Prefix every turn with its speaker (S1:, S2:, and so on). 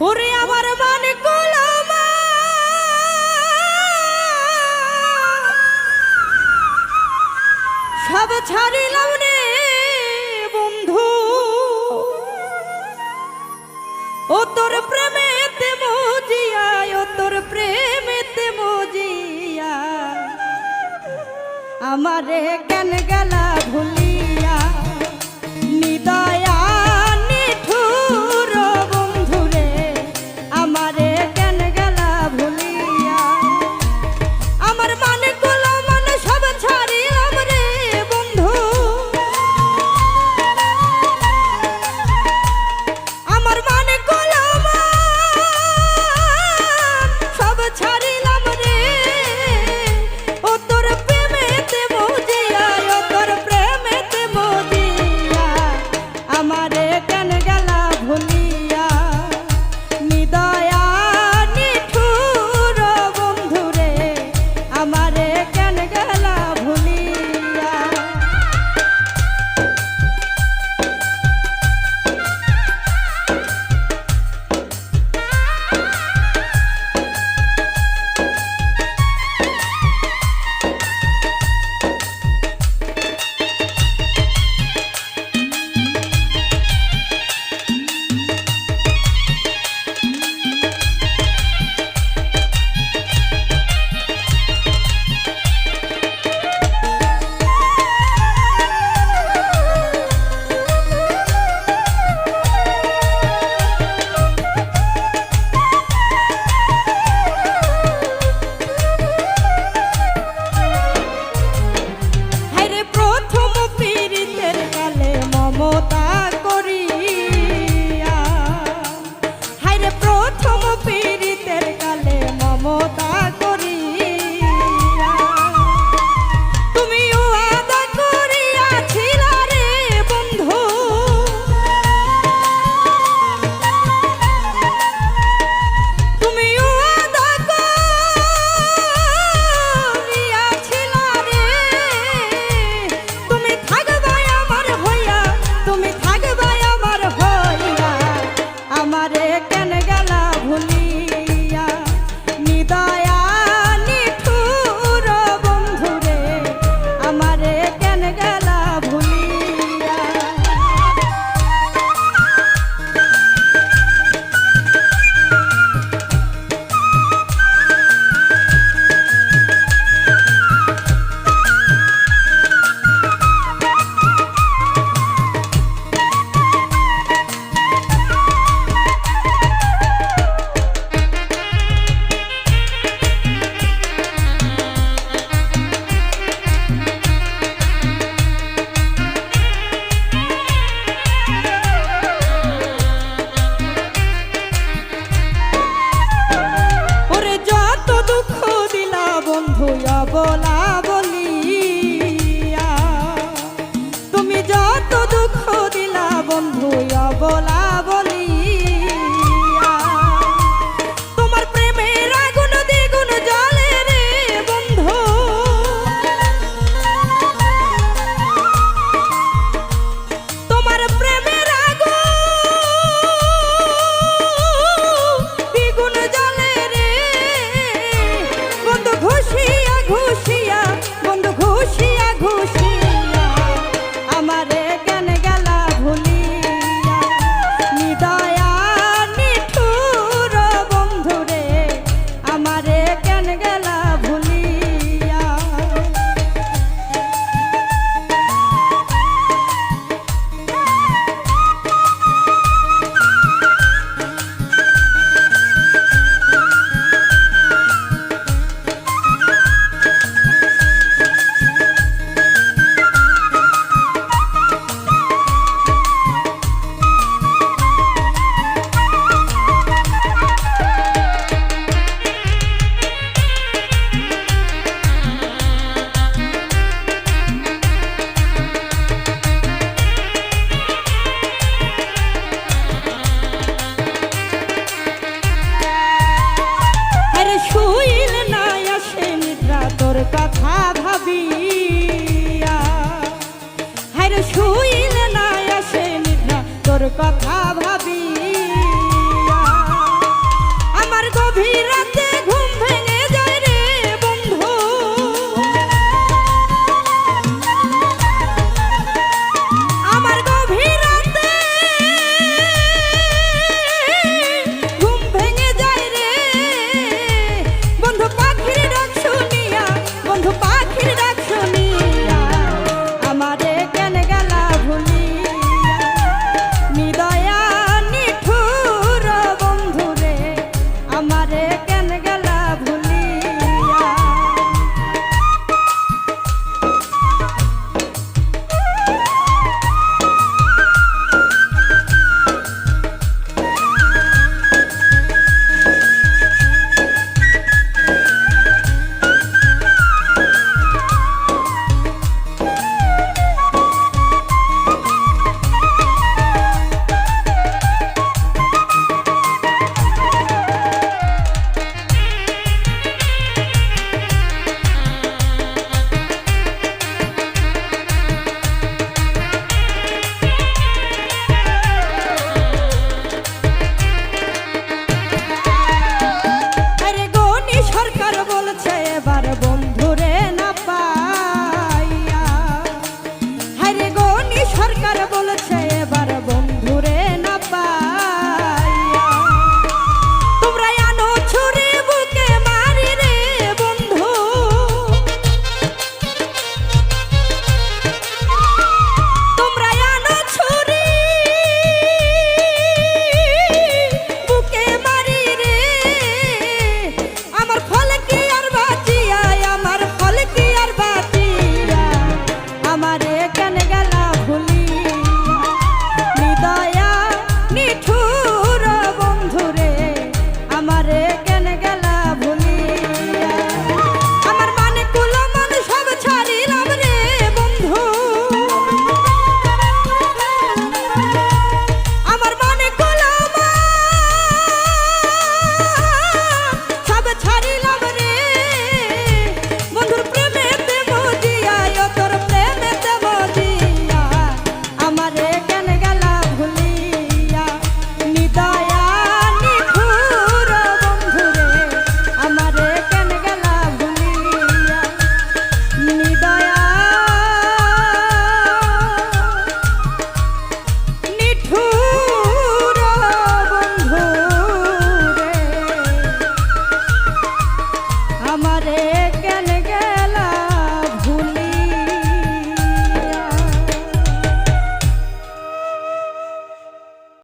S1: ওরে আমার মান কলমা সব ছাড়িলাম রে বন্ধু, ও তোর প্রেমেতে মজিয়া, ও তোর প্রেমেতে মজিয়া আমারে কেন গেলা ভুলিয়া নিদয়া নিঠুর বন্ধুরে আমারে কেন গেলা ভুলিয়া। আমার মানে গোলা মানে সব ছাড়িলাম রে বন্ধু, আমার মানে গোলা সব ছাড়িলাম রে, ও তোর প্রেমেতে মজিয়া, ও তোর প্রেমেতে মজিয়া আমারে কেন গেলা ভুলিয়া নিদয়া নিঠুর বন্ধুরে আমারে কেন গেলা ভুলিয়া। বলা বলিয়া তুমি যত দুঃখ দিলা বন্ধু বলা বলিয়া, তোমার প্রেমের আগুন দ্বিগুণ জ্বলে রে বন্ধু, তোমার প্রেমের আগুন দ্বিগুণ জ্বলে রে বন্ধু। ঘুষিয়া ঘুষিয়া বন্ধু ঘুষিয়া ঘুষিয়া আমারে কেন গেলা ভুলিয়া নিদয়া নিঠুর বন্ধুরে আমারে কেন গেলা ভুলিয়া। কথা ভাবিয়া, হায় রে শুইলে না আসে নিদ্রা তোর কথা